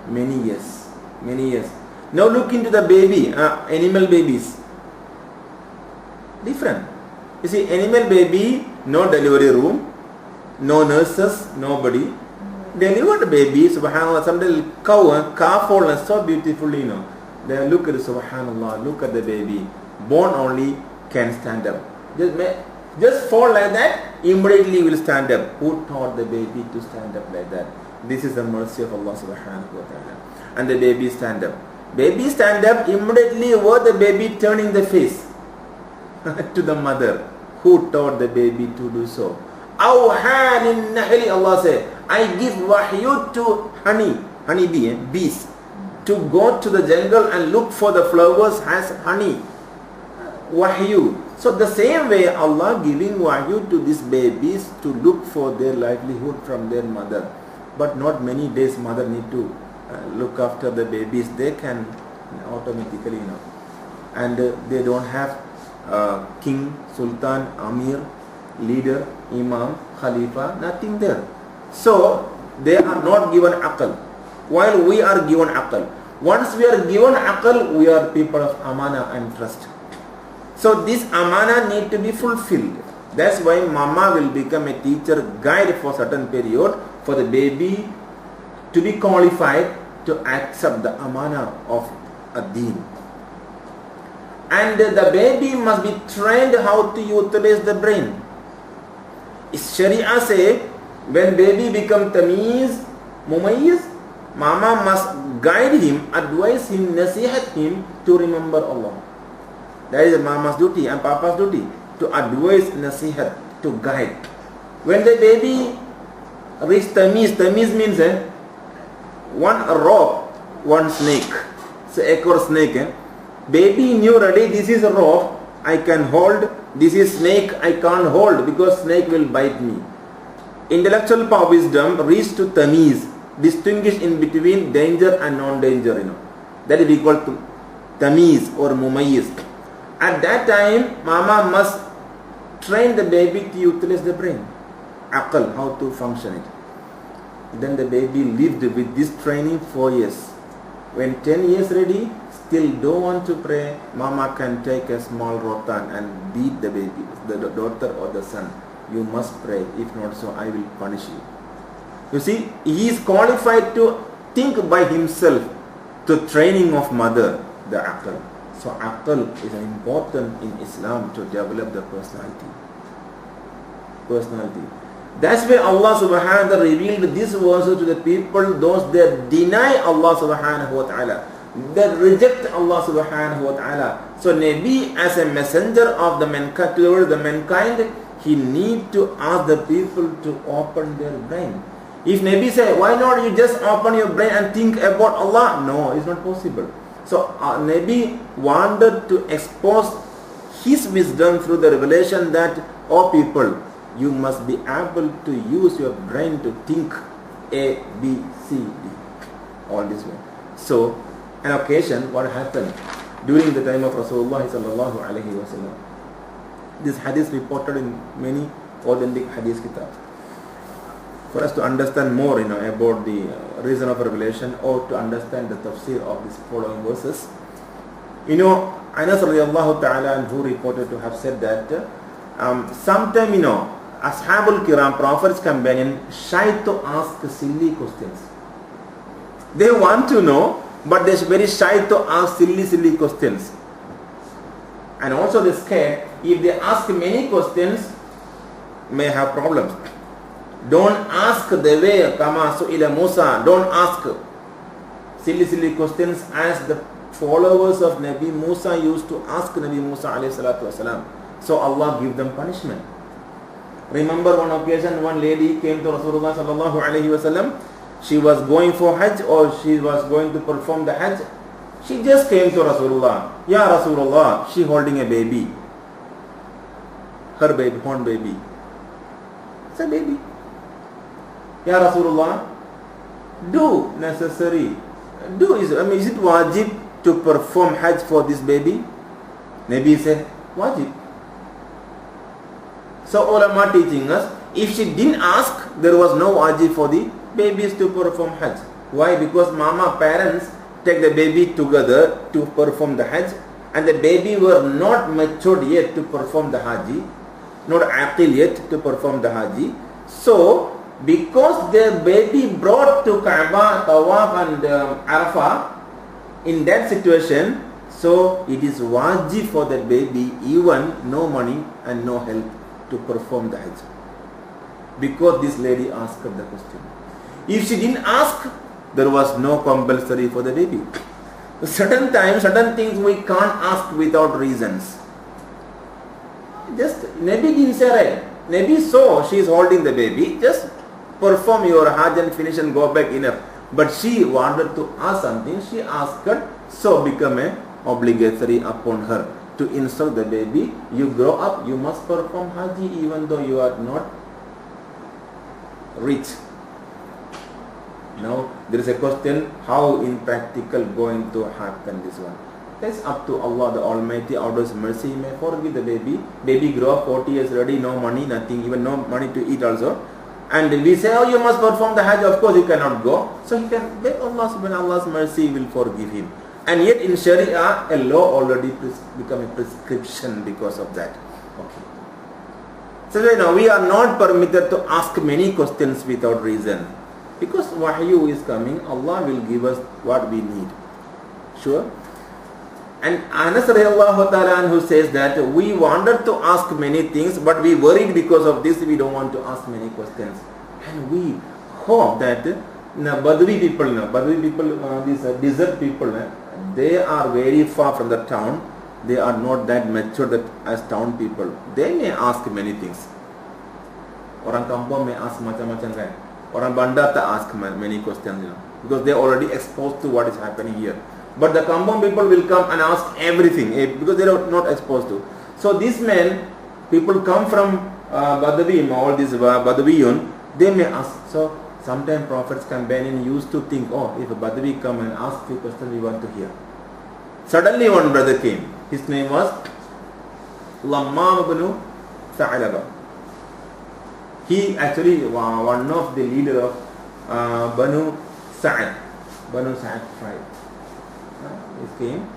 Many years. Many years. Now look into the baby, animal babies. Different. You see, animal baby, no delivery room, no nurses, nobody. Delivered baby, subhanAllah, sometimes calf fallen so beautifully, you know. They look at subhanAllah, look at the baby. Born only can stand up. Just fall like that, immediately will stand up. Who taught the baby to stand up like that? This is the mercy of Allah subhanahu wa ta'ala. And the baby stand up. Baby stand up, immediately over the baby turning the face to the mother. Who taught the baby to do so? Awha lin nahli, Allah said, I give wahyu to honeybee, bees, to go to the jungle and look for the flowers as honey. Wahyu. So the same way Allah giving wahyu to these babies to look for their livelihood from their mother. But not many days mother need to look after the babies. They can automatically, you know. And they don't have king, sultan, amir, leader, imam, khalifa, nothing there. So they are not given aql, while we are given aql. Once we are given aql, we are people of amana and trust. So this amana need to be fulfilled. That's why mama will become a teacher, guide for certain period for the baby to be qualified to accept the amana of a deen. And the baby must be trained how to utilize the brain. Sharia say, when baby become tamiz, mumayyiz, mama must guide him, advise him, nasihat him to remember Allah. That is mama's duty and papa's duty, to advise, nasihat, to guide. When the baby reach tamiz means one rope, one snake. So ekor snake. Baby knew already, this is a rope I can hold, this is snake I can't hold because snake will bite me. Intellectual power wisdom reach to tamiz, distinguish in between danger and non-danger, you know. That is equal to tamiz or mumayyiz. At that time, mama must train the baby to utilize the brain, aql, how to function it. Then the baby lived with this training 4 years. When 10 years ready, still don't want to pray, mama can take a small rotan and beat the baby, the daughter or the son. You must pray, if not so I will punish you. You see, he is qualified to think by himself, to training of mother, the aql. So aql is important in Islam to develop the personality. That's why Allah subhanahu wa ta'ala revealed this verse to the people, those that deny Allah subhanahu wa ta'ala, that reject Allah subhanahu wa ta'ala. So Nabi, as a messenger of the mankind, towards the mankind, he need to ask the people to open their brain. If Nabi say, why not you just open your brain and think about Allah? No, it's not possible. So Nabi wanted to expose his wisdom through the revelation that, oh people, you must be able to use your brain to think A, B, C, D, all this way. So an occasion, what happened during the time of Rasulullah sallallahu alaihi wasallam. This hadith reported in many authentic hadith kitabs. For us to understand more, about the reason of revelation, or to understand the tafsir of these following verses, Anas radiallahu ta'ala anhu reported to have said that sometime, Ashabul Kiram, Prophet's companion, shy to ask silly questions. They want to know, but they're very shy to ask silly questions. And also they're scared, if they ask many questions, may have problems. Don't ask the way Kama Su'ila Musa. Don't ask silly questions as the followers of Nabi Musa used to ask Nabi Musa alayhi salatu wasalam. So Allah give them punishment. Remember one occasion, one lady came to Rasulullah sallallahu alayhi wasallam. She was going for Hajj, or she was going to perform the Hajj. She just came to Rasulullah. Ya Rasulullah, she holding a baby. Her baby, born baby. It's a baby. Ya Rasulullah, do necessary. Is it wajib to perform Hajj for this baby? Nabi said, wajib. So ulama teaching us, if she didn't ask, there was no wajib for the babies to perform Hajj. Why? Because parents take the baby together to perform the Hajj, and the baby were not matured yet to perform the Haji, not aqil yet to perform the Haji. So, because their baby brought to Kaaba, Tawaf and Arafah, in that situation, so it is wajib for that baby, even no money and no help, to perform the Hajj. Because this lady asked her the question. If she didn't ask, there was no compulsory for the baby. Certain times, certain things we can't ask without reasons. Just, Nabi didn't say right. Nabi saw she is holding the baby, just perform your Hajj and finish and go back enough. But she wanted to ask something, she asked her, so become a obligatory upon her to instruct the baby, you grow up, you must perform Haji even though you are not rich. Now there is a question, how in practical going to happen this one? That's up to Allah the Almighty, out of His mercy, He may forgive the baby. Baby grow up 40 years ready, no money, nothing, even no money to eat also. And we say, oh, you must perform the Hajj, of course you cannot go. So he can beg Allah subhanahu Allah's mercy will forgive him. And yet in Sharia, a law already become a prescription because of that. Okay. So we are not permitted to ask many questions without reason. Because wahyu is coming, Allah will give us what we need. Sure? And Anas radiallahu ta'ala who says that we wanted to ask many things, but we worried because of this, we don't want to ask many questions. And we hope that Badwi people, these desert people, they are very far from the town. They are not that mature as town people. They may ask many things. Orang kampung may ask macam-macam kan. Orang bandar tak ask many questions, because they are already exposed to what is happening here. But the kampung people will come and ask everything because they are not exposed to. So these men, people come from Badawiyun, all these Badawiyun, they may ask. So sometimes Prophet's companion used to think, oh, if a Badawi come and ask few questions, we want to hear. Suddenly one brother came. His name was Lammam ibn Sa'laba. He actually one of the leader of Banu Sa'd tribe. He came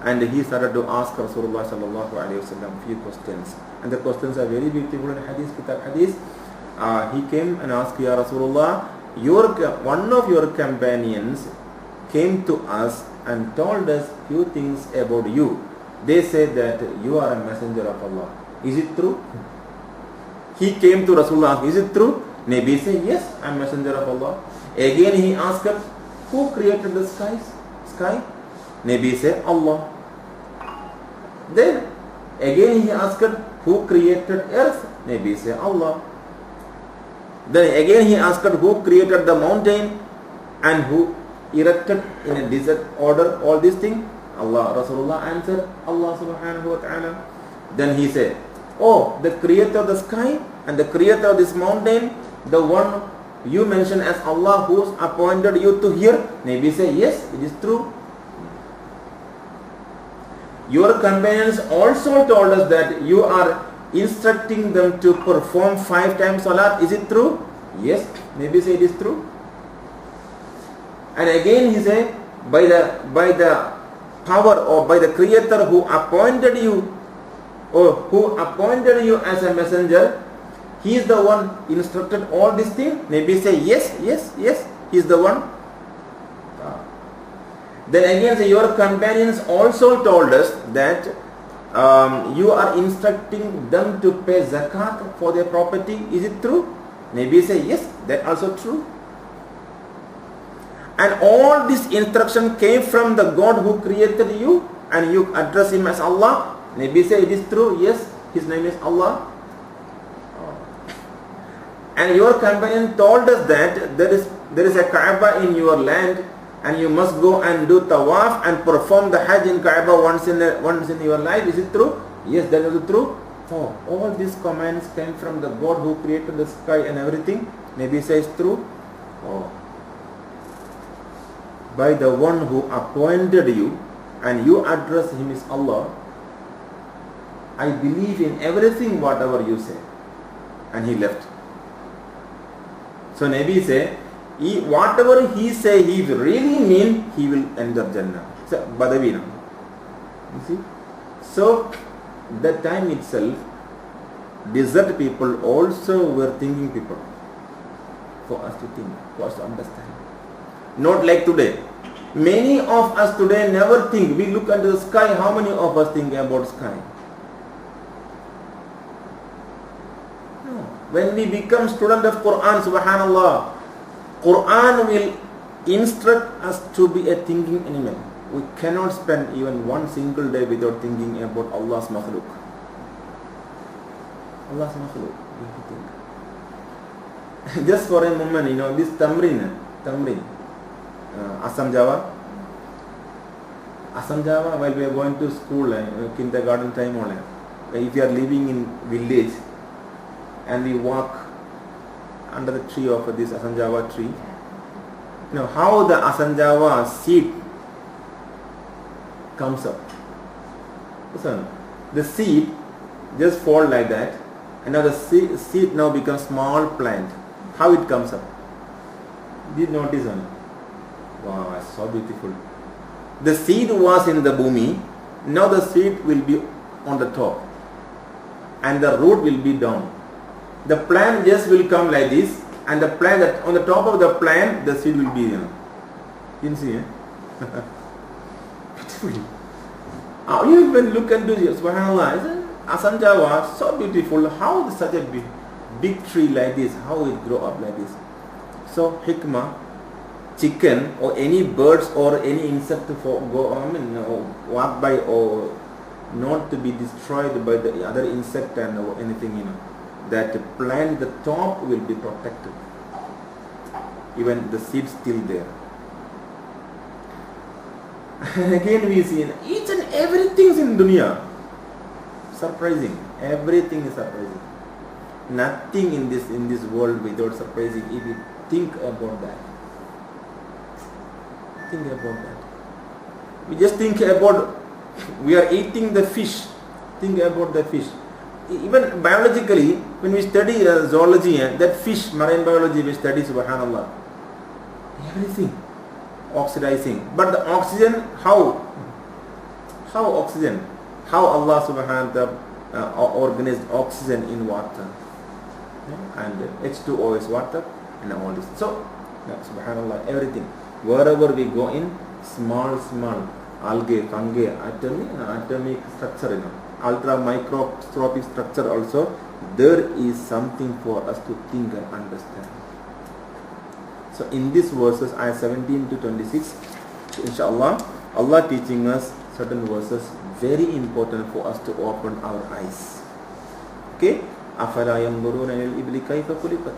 and he started to ask Rasulullah sallallahu alaihi wasallam few questions, and the questions are very beautiful in Hadith, Kitab Hadith. He came and asked, Ya Rasulullah, one of your companions came to us and told us few things about you. They said that you are a messenger of Allah. Is it true? He came to Rasulullah, is it true? Nabi said, yes, I am messenger of Allah. Again he asked her, who created the sky? Nabi said, Allah. Then again he asked her, who created earth? Nabi said, Allah. Then again he asked her, who created the mountain and who erected in a desert order all these things? Allah. Rasulullah answered, Allah subhanahu wa ta'ala. Then he said, oh, the creator of the sky and the creator of this mountain, the one you mentioned as Allah who appointed you to hear? Nabi said, yes, it is true. Your companions also told us that you are instructing them to perform 5 times salat. Is it true? Yes. Nabi said it is true. And again he said, by the power or by the creator who appointed you as a messenger, he is the one instructed all these things. Nabi said, yes, he is the one. Then again, your companions also told us that you are instructing them to pay zakat for their property. Is it true? Nabi said, yes, that also true. And all this instruction came from the God who created you, and you address him as Allah. Nabi said, it is true, yes, his name is Allah. And your companion told us that there is a Kaaba in your land, and you must go and do tawaf and perform the Hajj in Kaaba once in your life. Is it true? Yes, that is true. Oh, all these commands came from the God who created the sky and everything. Nabi says true. Oh, by the one who appointed you and you address him as Allah, I believe in everything whatever you say. And he left. So Nabi said, Whatever he say, he really mean, he will enter Jannah. So, Badawi now. You see? So, that time itself, desert people also were thinking people. For us to think, for us to understand. Not like today. Many of us today never think. We look at the sky. How many of us think about sky? No. When we become student of Quran, subhanallah, Quran will instruct us to be a thinking animal. We cannot spend even one single day without thinking about Allah's makhluk. Allah's makhluk. We have to think. Just for a moment, this tamrin, Assam Java, while we are going to school, kindergarten time only. If you are living in village and we walk under the tree of this Assam Java tree, how the Assam Java seed comes up. Listen, the seed just fall like that, and now the seed now becomes small plant. How it comes up? Did you notice on? Wow, so beautiful. The seed was in the bhumi. Now the seed will be on the top, and the root will be down. The plant just will come like this, and the plant that on the top of the plant, the seed will be. You can see, beautiful. You even look into this, subhanallah, Assam Java, so beautiful. How such a big tree like this, how it grow up like this. So hikmah, chicken or any birds or any insect walk by or not to be destroyed by the other insect and or anything, that plant, the top will be protected. Even the seed still there. And again we see each and everything in dunya. Surprising. Everything is surprising. Nothing in this world without surprising if you think about that. Think about that. We just think about, we are eating the fish. Think about the fish. Even biologically, when we study zoology, that fish, marine biology, we study, subhanallah. Everything. Oxidizing. But the oxygen, how? How oxygen? How Allah subhanahu wa ta'ala organized oxygen in water. And H2O is water and all this. So, subhanallah, everything. Wherever we go in, small algae, fungi, atomic structure, ultra microscopic structure also, there is something for us to think and understand. So in these verses, ayah 17 to 26, inshallah, Allah teaching us certain verses, very important for us to open our eyes. Okay? أَفَلَا يَنْظُرُونَ إِلَى الْإِبْلِ كَيْفَ خُلِقَتْ.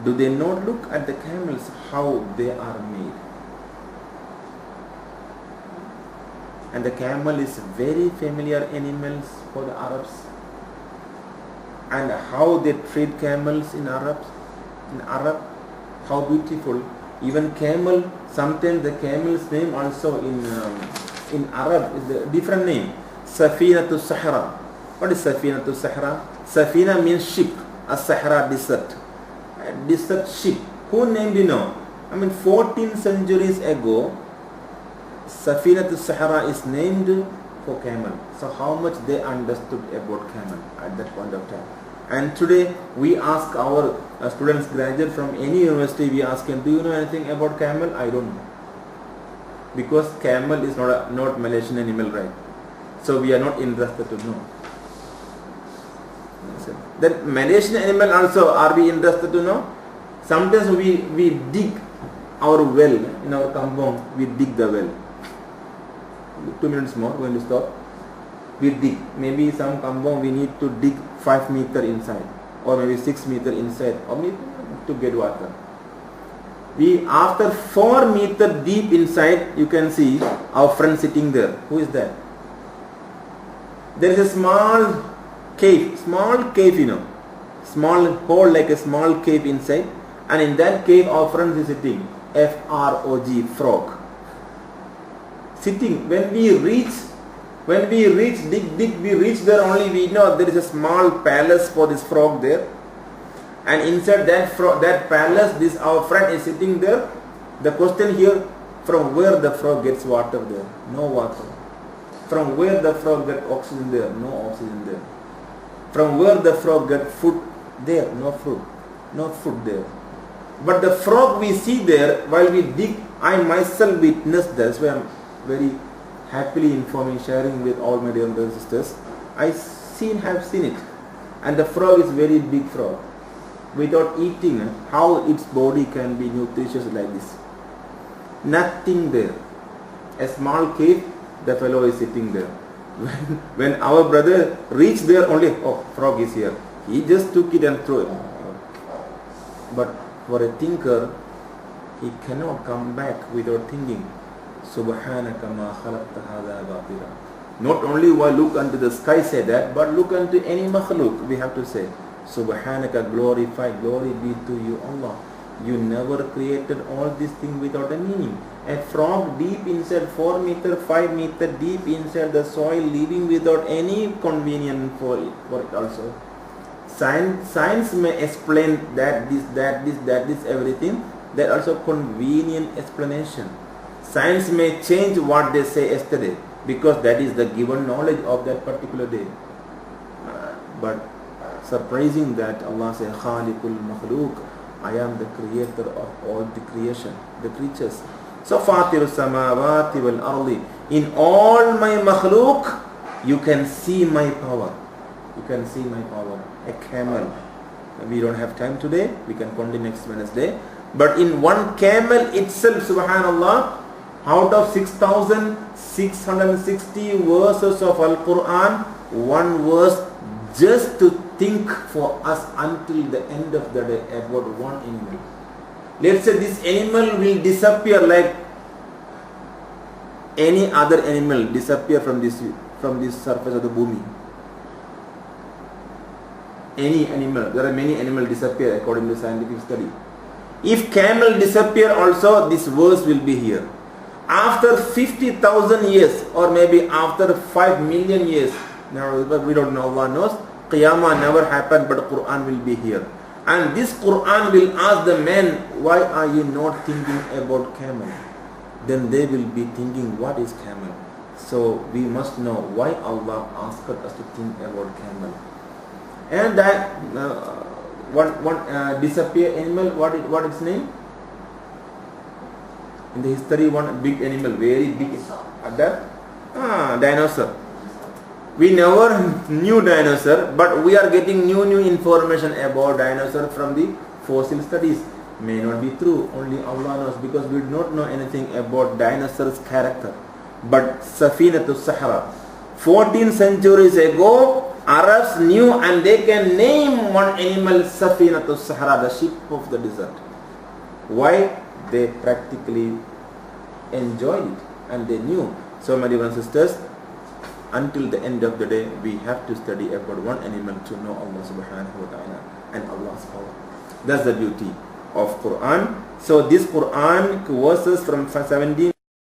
Do they not look at the camels, how they are made? And the camel is very familiar animals for the Arabs. And how they treat camels in Arab, how beautiful. Even camel, sometimes the camel's name also in Arab is a different name. Safinatul Sahara. What is Safinatul Sahara? Safina means ship. As-Sahara desert. A desert ship. Who named 14 centuries ago, Safinatul Sahara is named for camel. So how much they understood about camel at that point of time. And today we ask our students graduate from any university, we ask them, do you know anything about camel? I don't know. Because camel is not Malaysian animal, right? So we are not interested to know. That Malaysian animal also, are we interested to know? Sometimes we dig our well in our compound, we dig the well. 2 minutes more, going to stop. We dig. Maybe some compound we need to dig 5 meters inside, or maybe 6 meters inside, or maybe to get water. We, after 4 meters deep inside, you can see our friend sitting there. Who is that? There is a small cave, small hole like a small cave inside, and in that cave our friend is sitting. F-R-O-G, frog. Sitting. When we reach, dig, we reach there only, we know there is a small palace for this frog there. And inside that palace, this our friend is sitting there. The question here, from where the frog gets water there? No water. From where the frog gets oxygen there? No oxygen there. From where the frog gets food there? No food. No food there. But the frog we see there, while we dig, I myself witnessed this. Why I'm very happily informing, sharing with all my dear brothers and sisters. I have seen it. And the frog is very big frog. Without eating, how its body can be nutritious like this? Nothing there. A small cave, the fellow is sitting there. When our brother reached there, only, oh, frog is here. He just took it and threw it. But for a thinker, he cannot come back without thinking, Subhanaka ma khalaqta hadha batila. Not only while look unto the sky say that, but look unto any makhluk, we have to say, Subhanaka, glorify, glory be to you, Allah. You never created all these things without a meaning. A frog deep inside 4 meter, 5 meter deep inside the soil, living without any convenience for it also. Science may explain that this, everything. That also convenient explanation. Science may change what they say yesterday, because that is the given knowledge of that particular day. But surprising that Allah says, Khaliqul Makhluq, I am the creator of all the creation, the creatures. So Fatir Samawati wal Ardi, in all my makhluk, you can see my power. You can see my power. A camel. We don't have time today. We can continue next Wednesday. But in one camel itself, subhanallah, out of 6,660 verses of Al-Quran, one verse just to think for us until the end of the day about one animal. Let's say this animal will disappear like any other animal disappear from this surface of the bhumi. Any animal, there are many animals disappear according to scientific study. If camel disappear also, this verse will be here. After 50,000 years, or maybe after 5 million years, now we don't know, Allah knows, Qiyamah never happened, but Quran will be here. And this Quran will ask the men, why are you not thinking about camel? Then they will be thinking, what is camel? So we must know why Allah asked us to think about camel. And that one disappear animal, what its name? In the history, one big animal, very big. Dinosaur. We never knew dinosaur, but we are getting new information about dinosaur from the fossil studies. May not be true, only Allah knows, because we do not know anything about dinosaurs' character. But Safinatus Sahara, 14 centuries ago, Arabs knew, and they can name one animal, Safinatus Sahara, the ship of the desert. Why? They practically enjoyed it, and they knew. So my dear sisters, until the end of the day, we have to study about one animal to know Allah subhanahu wa ta'ala and Allah's power. That's the beauty of Quran. So this Quran verses from 17